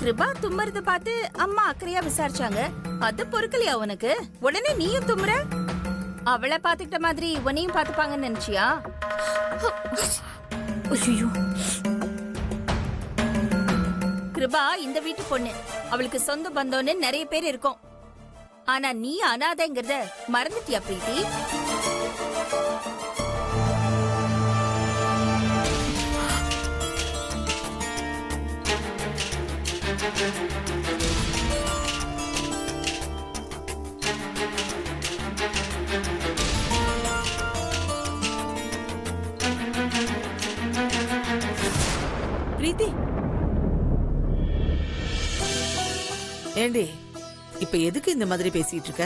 கிருபா தும்மறத பார்த்து அம்மா அக்கறையா விசாரிச்சாங்க. அது பொறுக்கலையா உனக்கு? உடனே நீயும் தும்முற. அவளை பாத்துக்கிட்ட மாதிரி உன்னையும் பாத்துப்பாங்கன்னு நினைச்சியா? ஐயோ, கிருபா இந்த வீட்டு பொண்ணு. அவளுக்கு சொந்த பந்தம்னு நிறைய பேர் இருக்கும். ஆனா நீ அனாதைங்கிறத மறந்துட்டியா பிரீத்தி? பிரீத்தி, ஏண்டி இப்ப எதுக்கு இந்த மாதிரி பேசிட்டு இருக்க?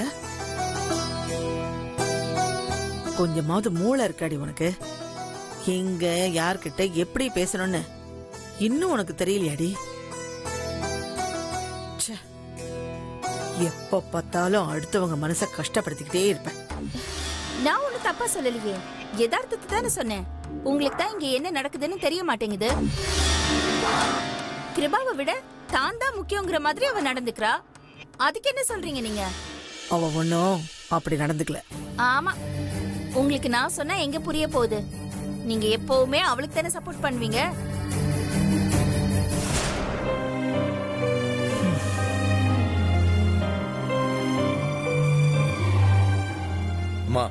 கொஞ்சமாவது மூளை இருக்காடி உனக்கு? எங்க யார்கிட்ட எப்படி பேசணும்னு இன்னும் உனக்கு தெரியலையாடி? எப்ப பார்த்தாலும் அடுத்தவங்க மனச கஷ்டப்படுத்திக்கிட்டே இருப்பேன். நான் ஒண்ணு தப்பா சொல்லலையே, யதார்த்தத்தை தானே சொன்னேன். உங்களுக்கு தான் இங்க என்ன நடக்குதுன்னு தெரிய மாட்டேங்குது. கிருபாவை விட தான் தான் முக்கியங்கிற மாதிரி அவ நடந்துக்கிறா. அதுக்கு என்ன சொல்றீங்க நீங்க? அவ ஒன்னும் அப்படி நடந்துக்கல. ஆமா, உங்களுக்கு நான் சொன்னா எங்க புரிய போகுது? நீங்க எப்பவுமே அவளுக்கு தானே சப்போர்ட் பண்ணுவீங்க. அம்மா,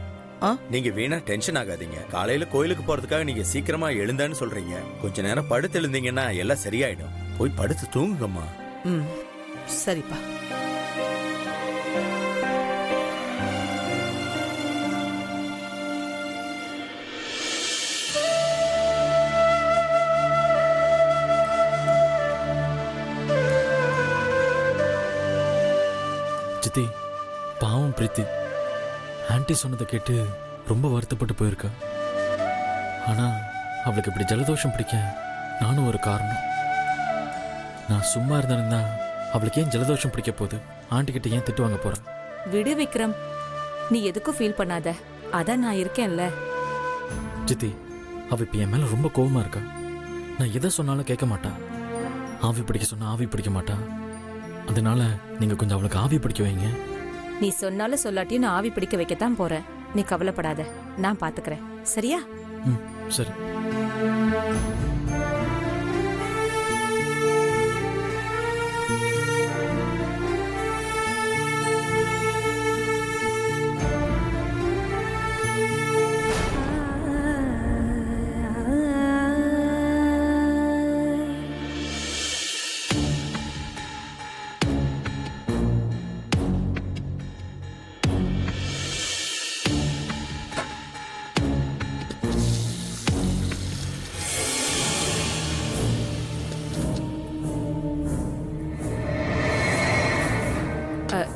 நீங்க வீணா டென்ஷன் ஆகாதீங்க. காலையில கோயிலுக்கு போறதுக்காக நீங்க சீக்கிரமா எழுந்தான்னு சொல்றீங்க. கொஞ்ச நேரம் படுத்து எழுந்தீங்கன்னா எல்லாம் சரியாயிடும். போய் படுத்து தூங்குங்கம்மா. சரிப்பா. சித்தி, பாவம் பிரீத்தி ஆன்ட்டி சொன்னதை கேட்டு ரொம்ப வருத்தப்பட்டு போயிருக்கா. ஆனா அவளுக்கு இப்படி ஜலதோஷம் பிடிக்க நானும் ஒரு காரணம். நான் சும்மா இருந்தேன்னா அவளுக்கு ஏன் ஜலதோஷம் பிடிக்க போகுது? ஆண்டி கிட்ட ஏன் திட்டு வாங்க போறேன்? விடு விக்ரம், நீ எதுக்கும் ஃபீல் பண்ணாத. அதான் நான் இருக்கேன்ல. சித்தி, அவ இப்ப என் மேல ரொம்ப கோவமா இருக்கா. நான் எதை சொன்னாலும் கேட்க மாட்டா. ஆவி பிடிக்க சொன்னா ஆவி பிடிக்க மாட்டா. அதனால நீங்க கொஞ்சம் அவளுக்கு ஆவி பிடிக்க வைங்க. நீ சொன்னாலும் சொல்லாட்டியும் நான் ஆவி பிடிக்க வைக்கத்தான் போறேன். நீ கவலைப்படாத, நான் பாத்துக்கிறேன். சரியா? சரி.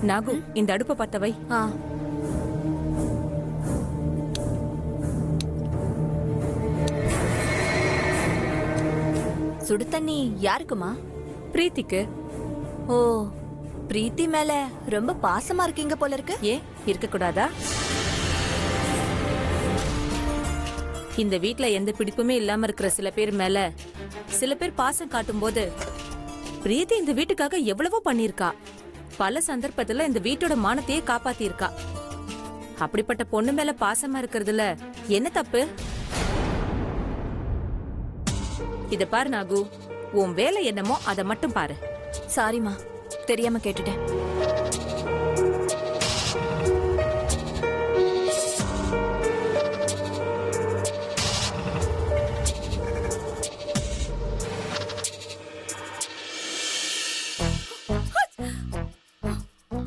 நாகு, இந்த அடுப்பை பத்த வை. சுடு தண்ணி யாருக்குமா? பிரீத்திக்கு. ஓ, பிரீத்தி மேல ரொம்ப பாசமா இருக்கீங்க போல இருக்கு. ஏன் இருக்க கூடாதா? இந்த வீட்ல எந்த பிடிப்புமே இல்லாம இருக்கிற சில பேர் மேல சில பேர் பாசம் காட்டும் போது பிரீத்தி இந்த வீட்டுக்காக எவ்வளவோ பண்ணிருக்கா. பல சந்தர்ப்பத்துல இந்த வீட்டோட மானத்தையே காப்பாத்தி இருக்கா. அப்படிப்பட்ட பொண்ணு மேல பாசமா இருக்கிறதுல என்ன தப்பு? இத பாரு நாகு, உன் வேலை என்னமோ அதை மட்டும் பாரு. சாரிமா, தெரியாம கேட்டுட்டேன்.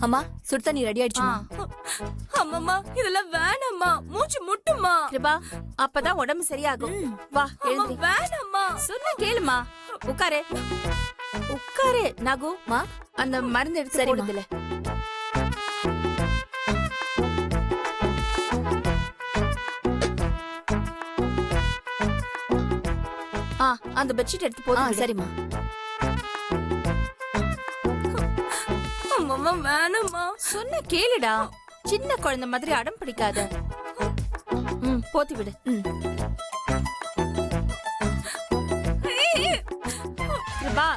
அம்மா, சுடு தண்ணி ரெடி ஆயிடுச்சுமா? அம்மா, இதெல்லாம் வேணாம்மா, மூச்சு முட்டுமா. கிருபா, அப்பதான் உடம்பு சரியாகும். வா, எழுந்து. வேணாம்மா, சொன்ன கேளுமா. உட்காரு உட்காரு. நாகு, அந்த மருந்து எடுத்து போடுதுல. அந்த பெட்ஷீட் எடுத்து போடு. சரிம்மா. அம்மா வேணாம்மா, சொன்ன கேளுடா. சின்ன குழந்தை மாதிரி அடம் பிடிக்காத. போத்தி விடு. கிருபா,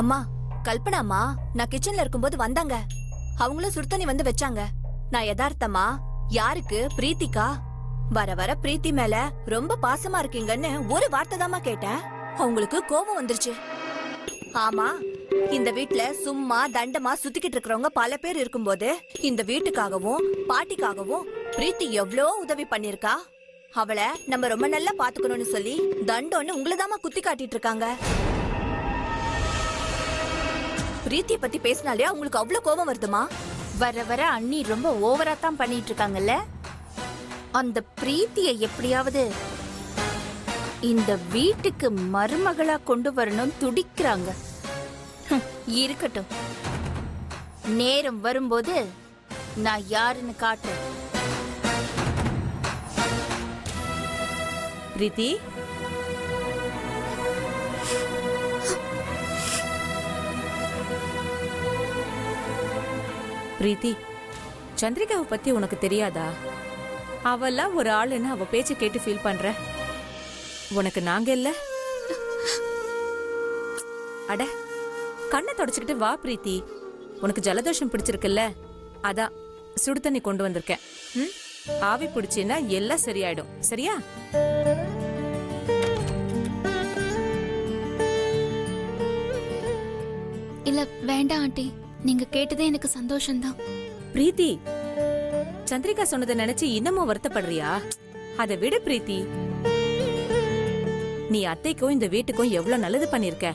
அம்மா கல்பனாமா நான் கிச்சன்ல இருக்கும்போது வந்தாங்க. அவங்களும் சுடுதண்ணி வந்து வச்சாங்க. நான் யதார்த்தமா யாருக்கு பிரீத்திகா வர வர பிரீத்தி மேல ரொம்ப பாசமா இருக்கீங்கன்னு ஒரு வார்த்தை தாமா கேட்டேன். அவங்களுக்கு கோபம் வந்துருச்சு. ஆமா, இந்த வீட்ல சும்மா தண்டமா சுத்திக்கிட்டு இருக்கிறவங்க பல பேர் இருக்கும்போது இந்த வீட்டுக்காகவும் பாட்டிக்காகவும் பிரீத்தி எவ்ளோ உதவி பண்ணிருக்கா. அவளை நம்ம ரொம்ப நல்லா பாத்துக்கணும்னு சொல்லி தண்டோன்னு உங்களதாமா குத்தி காட்டிட்டு இருக்காங்க. பிரீத்திய பத்தி பேசினாலே அவங்களுக்கு அவ்வளவு கோபம் வருதுமா. வர வர அண்ணி ரொம்ப ஓவரா தான் பண்ணிட்டு இருக்காங்கல்ல. அந்த பிரீத்திய எப்படியாவது இந்த வீட்டுக்கு மருமகளா கொண்டு வரணும் துடிக்கிறாங்க. இருக்கட்டும், நேரம் வரும்போது நான் யாருன்னு காட்டுறேன். பிரீத்தி, பிரீத்தி, சந்திரிகாவை பத்தி உனக்கு தெரியாதா? அவெல்லாம் ஒரு ஆளுன்னு அவ பேச்ச கேட்டு ஃபீல் பண்ற. உனக்கு நாங்க இல்ல? அட, கண்ணை தொடச்சுக்கிட்டு வா பிரீத்தி. உனக்கு ஜலதோஷம் பிடிச்சிருக்குல்ல, அதான் சுடு தண்ணி கொண்டு வந்திருக்கேன். ஆவி பிடிச்சின்னா எல்லாம் சரியாயிடும். சரியா? இல்ல வேண்டாம் ஆண்டி, நீங்க கேட்டதே எனக்கு சந்தோஷம்தான். பிரீத்தி, சந்திரிகா சொன்னதை நினைச்சு இன்னமும் வருத்தப்படுறியா? அதை விட பிரீத்தி, நீ அத்தைக்கும் இந்த வீட்டுக்கும் எவ்வளவு நல்லது பண்ணிருக்க.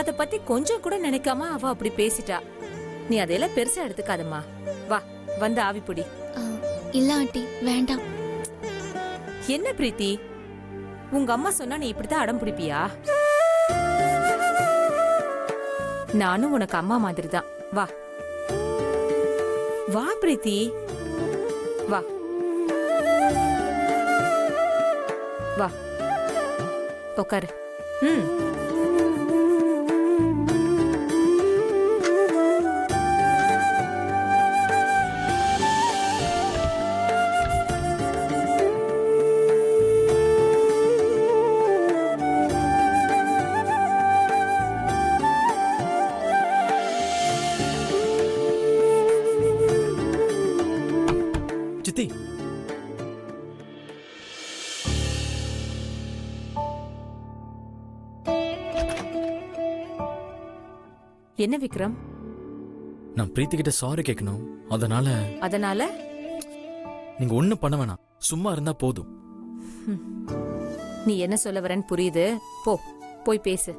அத பத்தி கொஞ்சம் கூட நினைக்காம அவ அப்படி பேசிட்டா. நீ அதையெல்லாம் பெருசா எடுத்துக்காதம்மா. வா, வந்து ஆவி பிடி. இல்ல ஆண்டி, வேண்டாம். என்ன பிரீத்தி, உங்க அம்மா சொன்னா நீ இப்படித்தான் அடம் பிடிப்பியா? நானும் உனக்கு அம்மா மாதிரி தான். வா வா பிரீத்தி, வா வா, உட்காரு. சித்தி, என்ன விக்ரம்? நான் பிரீத்தி கிட்ட சாரி கேட்கணும். அதனால நீங்க ஒண்ணும் பண்ண வேணாம், சும்மா இருந்தா போதும். நீ என்ன சொல்ல வரேன்னு புரியுது. போ, போய் பேசு.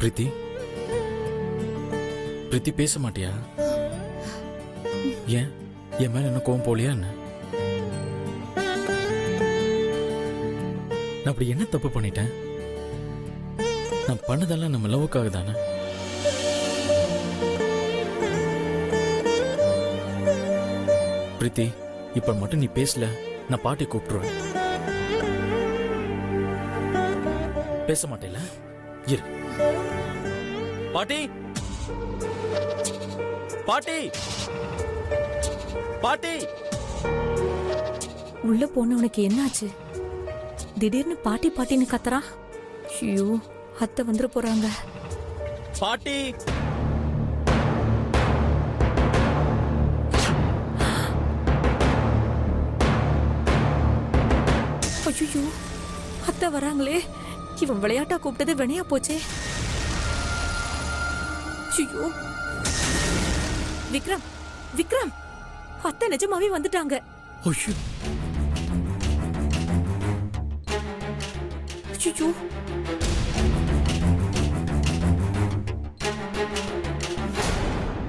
பிரீத்தி, பிரீத்தி பேச மாட்டியா? ஏன், என் மேல என்ன கோவம் போலியா என்ன? நான் அப்படி என்ன தப்பு பண்ணிட்டேன்? நான் பண்ணதெல்லாம் நம்ம லவ்வுக்காக தானே. பிரீத்தி, இப்ப மட்டும் நீ பேசல, நான் பாட்டி கூப்பிட்டுருவேன். பேச மாட்டேல? இரு. பாட்டி, பாட்டி, பாட்டி. உள்ள போனவனுக்கு என்னாச்சு? திடீர்னு பாட்டி பாட்டின்னு கத்துறா. ஐயோ, அத்தை வந்துட போறாங்க. பாட்டி, ஐயோ, அத்தை வராங்களே. இவன் விளையாட்டா கூப்பிட்டது வினையா போச்சே. ஐயோ, விக்ரம், விக்ரம், அத்தை நிஜமாவே வந்துட்டாங்க. ஐயோ, ஐயோ,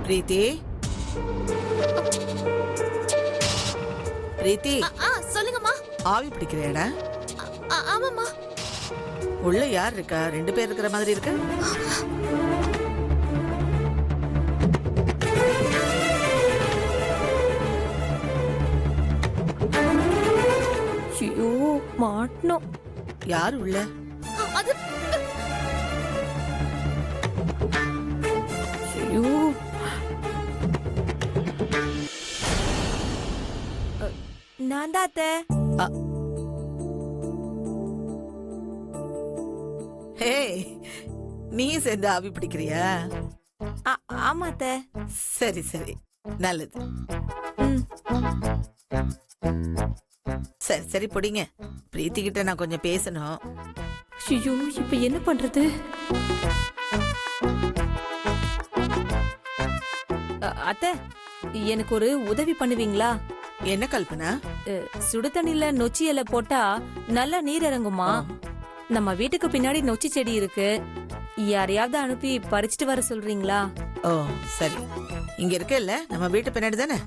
பிரீத்தி, பிரீத்தி, சொல்லுங்கம்மா. ஆவி பிடிக்கிறேடா. ஆமாம்மா. உள்ள யார் இருக்கா? 2 பேர் இருக்கிற மாதிரி இருக்கு. ஐயோ, மாட்டணும். யார் உள்ள? அது ஐயோ நான் தான் அத்தை. ஹே, நீயும் சேர்ந்து ஆவி பிடிக்கிறியா? ஆமா அத்தை. சரி சரி, நல்லது. ம். சரி சரி, பிடிங்க. பிரீத்தி கிட்ட நான் கொஞ்சம் பேசணும். ஐயோ இப்ப என்ன பண்றது? அத்தை, எனக்கு ஒரு உதவி பண்ணுவீங்களா? என்ன கல்பனா? சுடு தண்ணில நொச்சி இலை போட்டா நல்லா நீர் இறங்குமா? நம்ம வீட்டுக்கு பின்னாடி நொச்சி செடி இருக்கு. யாரையாவது அனுப்பி பறிச்சுட்டு வர சொல்றீங்களா? ஓ சரி, இங்க இருக்கேல்ல, நம்ம வீட்டு பின்னாடி தானே?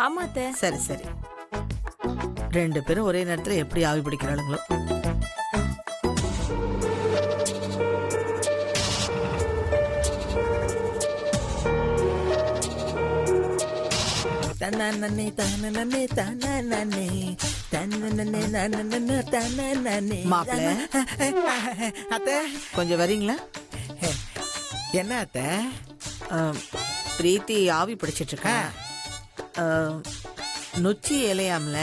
ஆமா அத்தை. சரி சரி, 2 பேரும் ஒரே நேரத்துல எப்படி ஆவி பிடிக்கிறாளுங்களோ. தன்னே தன்னே தன்னே தன்னே தன்னே. மாப்பிள, அத்தை கொஞ்சம் வரீங்களா? என்ன அத்தை? பிரீத்தி ஆவி பிடிச்சிட்டு இருக்கா. நொச்சி இலையாம்ல,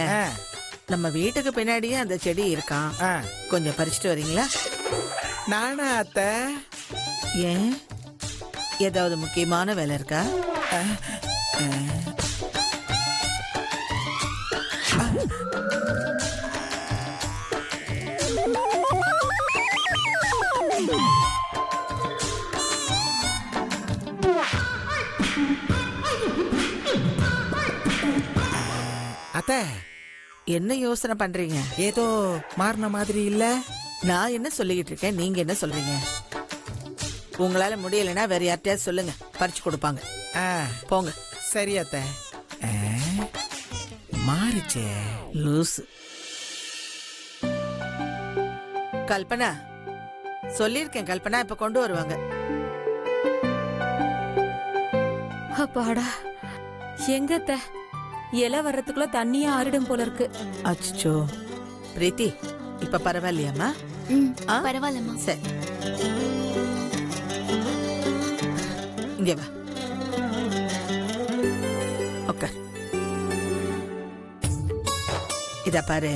நம்ம வீட்டுக்கு பின்னாடியே அந்த செடி இருக்கான். கொஞ்சம் பறிச்சுட்டு வரீங்களா? நானா அத்தை? ஏன், ஏதாவது முக்கியமான வேலை இருக்கா? அத்தை, என்ன யோசனை பண்றீங்க? ஏதோ மாறின மாதிரி இல்ல? நான் என்ன சொல்லிக்கிட்டு இருக்கேன், நீங்க என்ன சொல்றீங்க? உங்களால முடியலைன்னா வேற யார்கிட்டயாவது சொல்லுங்க, பறிச்சு கொடுப்பாங்க. போங்க. சரி அத்தை. மாறிச்சே. லூசு. கல்பனா, சொல்லிருக்கேன் கல்பனா, இப்ப கொண்டு வருவாங்க. அப்பாடா, எங்க அத்தை? இலை வர்றதுக்குள்ள தண்ணியா ஆறிடும் போல இருக்கு. அச்சோ, பிரீத்தி இப்ப பரவாயில்லையாம்மா? ம் ஆ? பரவாயில்லம்மா. சரி, இங்க வா, உட்கார். இத பாரு,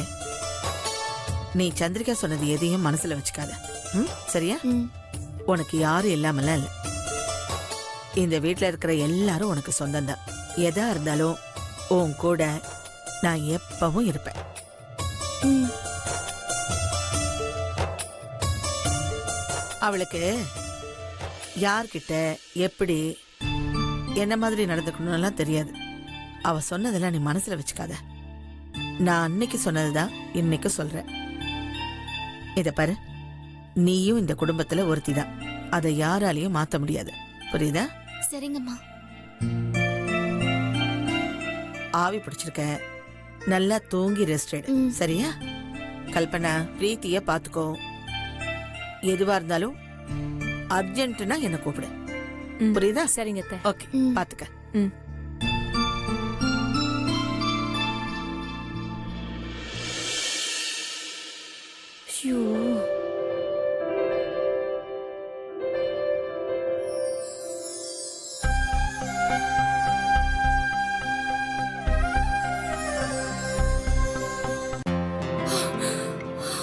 நீ சந்திரிகா சொன்னது எதையும் மனசுல வச்சுக்காத. சரியா? ம் உனக்கு யாரும் இல்லாமலாம் இல்ல. இந்த வீட்ல இருக்கிற எல்லாரும் உனக்கு சொந்தம்தான். எதா இருந்தாலும் உன் கூட நான் எப்பவும் இருப்பேன். ம் அவளுக்கு யார்கிட்ட எப்படி என்ன மாதிரி நடந்துக்கணும்லாம் தெரியாது. அவ சொன்னதெல்லாம் நீ மனசுல வச்சுக்காத. நான் அன்னைக்கு சொன்னதுதான் இன்னைக்கு சொல்றேன். இத பாரு, நீயும் இந்த குடும்பத்துல ஒருத்திதான். அதை யாராலையும் மாத்த முடியாது. புரியுதா? சரிங்கம்மா. ஆவி பிடிச்சிருக்க, நல்லா தூங்கி ரெஸ்ட் எடு. ம். சரியா? கல்பனா, பிரீத்திய பாத்துக்கோ. எதுவா இருந்தாலும் அர்ஜென்ட்னா என்ன கூப்பிடு. ம், புரியுதா? சரிங்க அத்தை. ஓகே, ம். பாத்துக்க. ம். ஐயோ,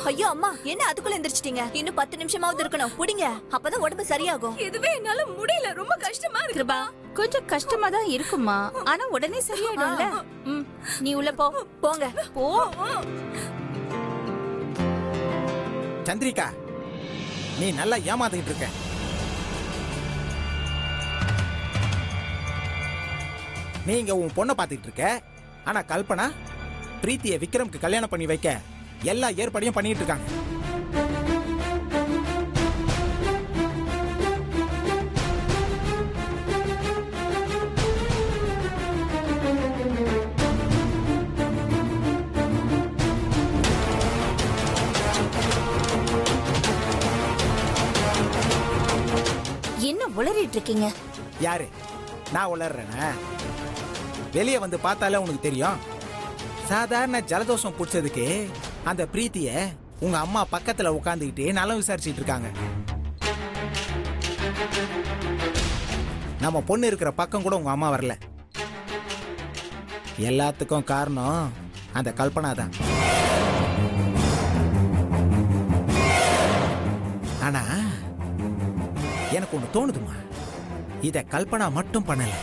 ஐயோ அம்மா, என்ன அதுக்குள்ள எந்திரிச்சிட்டீங்க? இன்னும் 10 நிமிஷமாவது இருக்கணும். புடிங்க, அப்பதான் உடம்பு சரியாகும். இதுவே என்னால முடியல, ரொம்ப கஷ்டமா இருக்கு. கிருபா, கொஞ்சம் கஷ்டமா தான் இருக்குமா, ஆனா உடனே சரியாயிடும்ல. ம், நீ உள்ள போ. போங்க. போ. சந்திரிகா, நீ நல்லா ஏமாத்திட்டு இருக்க. நீங்க உன் பொண்ணை பார்த்துட்டு இருக்க, ஆனா கல்பனா பிரீத்தியை விக்ரம்க்கு கல்யாணம் பண்ணி வைக்க எல்லா ஏற்பாடையும் பண்ணிட்டு இருக்காங்க. என்ன உளறிட்டு இருக்கீங்க? யாரு? நான் உளறேனா? வெளியே வந்து பார்த்தாலே உனக்கு தெரியும். சாதாரண ஜலதோஷம் பிடிச்சதுக்கு அந்த பிரீத்திய உங்க அம்மா பக்கத்துல உட்காந்துக்கிட்டு நலம் விசாரிச்சுட்டு இருக்காங்க. நம்ம பொண்ணு இருக்கிற பக்கம் கூட உங்க அம்மா வரல. எல்லாத்துக்கும் காரணம் அந்த கல்பனா தான். ஆனா எனக்கு ஒண்ணு தோணுதுமா, இத கல்பனா மட்டும் பண்ணல,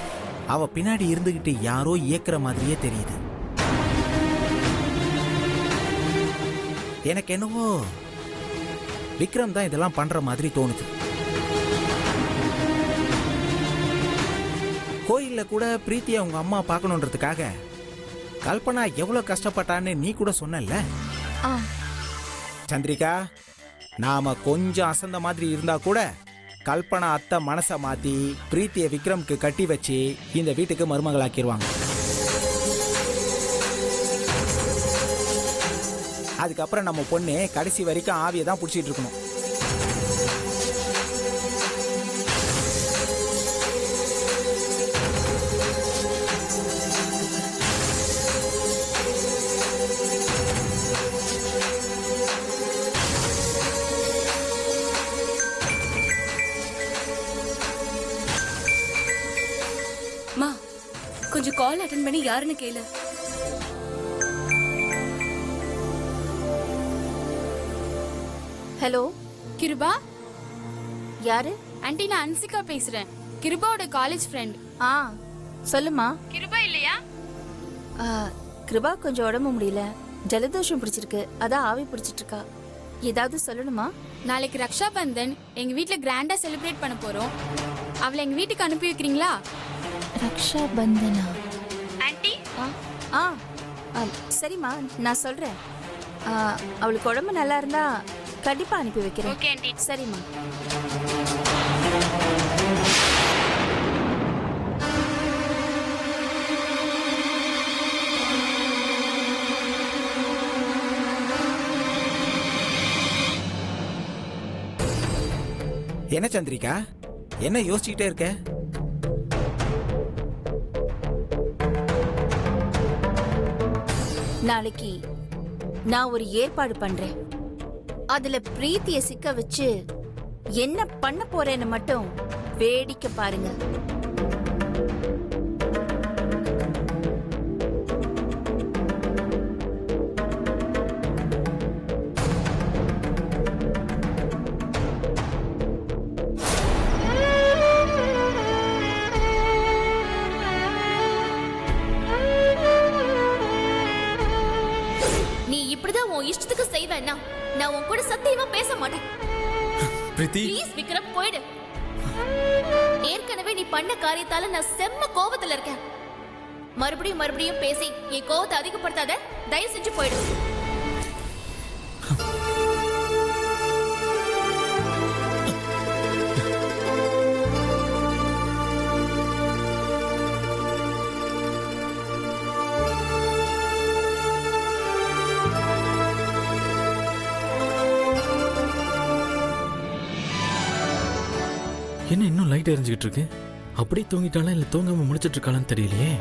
அவ பின்னாடி இருந்துகிட்டு யாரோ இயக்குற மாதிரியே தெரியுது. எனக்கு என்னவோ விக்ரம் தான் இதெல்லாம் பண்ற மாதிரி தோணுது. கோயில்ல கூட பிரீத்தியை உங்க அம்மா பார்க்கணுன்றதுக்காக கல்பனா எவ்வளவு கஷ்டப்பட்டான்னு நீ கூட சொன்னல. ஆ, சந்திரிகா, நாம கொஞ்சம் அசந்த மாதிரி இருந்தா கூட கல்பனா அத்தை மனசை மாத்தி பிரீத்தியை விக்ரம்க்கு கட்டி வச்சு இந்த வீட்டுக்கு மருமகளாக்கிடுவாங்க. அதுக்கப்புறம் நம்ம பொண்ணு கடைசி வரைக்கும் ஆவியை தான் பிடிச்சிட்டு இருக்கணும். மா, கொஞ்சம் கால் அட்டெண்ட் பண்ணி யாருன்னு கேளு. ஹலோ, கிருபா, யாரு? ஆண்டி நான் அன்சிகா பேசுறேன், கிருபாவோட காலேஜ் ஃப்ரெண்ட். ஆ, சொல்லுமா. கிருபா இல்லையா? ஆ, கிருபா கொஞ்சம் உடம்பு முடியல, ஜலதோஷம் பிடிச்சிருக்கு, அதான் ஆவி பிடிச்சிட்டு இருக்கா. ஏதாவது சொல்லணுமா? நாளைக்கு ரக்ஷா பந்தன் எங்க வீட்ல கிராண்டா செலிப்ரேட் பண்ண போறோம். அவளை எங்க வீட்டுக்கு அனுப்பி வைக்கிறீங்களா? ரக்ஷா பந்தனா? ஆண்டி, ஆ ஆ, சரிம்மா, நான் சொல்றேன். அவளுக்கு உடம்பு நல்லா இருந்தா கண்டிப்பா அனுப்பி வைக்கிறேன். Okay aunty. சரிம்மா. என்ன சந்திரிகா, என்ன யோசிச்சுக்கிட்டே இருக்க? நாளைக்கு நான் ஒரு ஏற்பாடு பண்றேன். அதுல பிரீத்திய சிக்க வச்சு என்ன பண்ண போறேன்னு மட்டும் வேடிக்கை பாருங்க. நீ இப்படிதான் உன் இஷ்டத்துக்கு செய்வேன்னா நான் உன் கூட சத்தியமா பேச மாட்டேன். பிரீத்தி, ப்ளீஸ் விக்ரம், போயிடு. ஏற்கனவே நீ பண்ண காரியத்தால நான் செம்ம கோவத்துல இருக்கேன். மறுபடியும் மறுபடியும் பேசி என் கோவத்தை அதிகப்படுத்தாத, தயவு செஞ்சு போயிடு. என்ன இன்னும் லைட் எரிஞ்சுக்கிட்டு இருக்கு? அப்படியே தூங்கிட்டாளா இல்ல தூங்காம முடிச்சிட்டு இருக்காளான்னு தெரியலையே.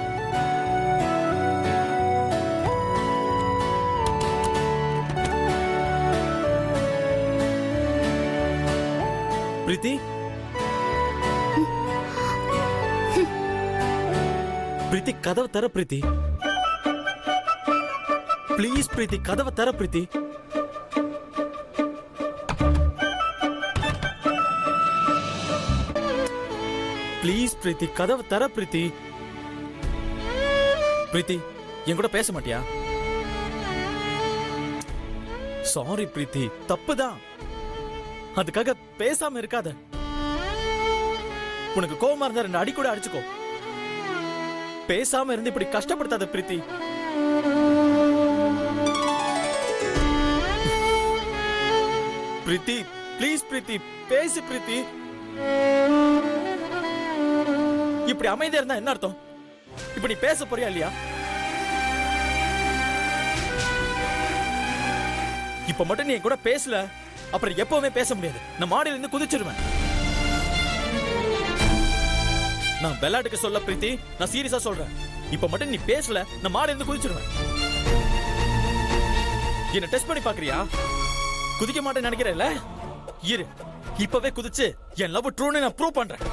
பிரீத்தி, பிரீத்தி கதவை தர. பிரீத்தி ப்ளீஸ், பிரீத்தி கதவை தர. பிரீத்தி ப்ளீஸ், பிரீத்தி கதவை தர. பிரீத்தி, பிரீத்தி என் கூட பேச மாட்டியா? சாரி பிரீத்தி, தப்புதான். அதுக்காக பேசாம இருக்காத. உனக்கு கோவமா இருந்தா 2 அடி கூட அடிச்சுக்கோ. பேசாம இருந்து இப்படி கஷ்டப்படுத்தாத பிரீத்தி. பிரீத்தி ப்ளீஸ், பிரீத்தி பேசு. பிரீத்தி இப்படி அமைதியா இருந்தா என்ன அர்த்தம்? இப்ப நீ பேச போறியா இல்லையா? இப்ப மட்டும் நீ என் கூட பேசல, அப்புறம் எப்பவுமே பேச முடியாது. நான் மாடியில இருந்து குதிச்சிருவேன். நான் விளையாட்டுக்கு சொல்ல பிரீத்தி, நான் சீரியஸா சொல்றேன். இப்ப மட்டும் நீ பேசல, நான் மாடியில இருந்து குதிச்சிருவேன். என்ன டெஸ்ட் பண்ணி பாக்குறியா? குதிக்க மாட்டேன்னு நினைக்கிறேன்ல? இரு, இப்பவே குதிச்சு என் லவ் ட்ரூன்னு நான் ப்ரூவ் பண்றேன்.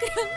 பாக்குறேன்.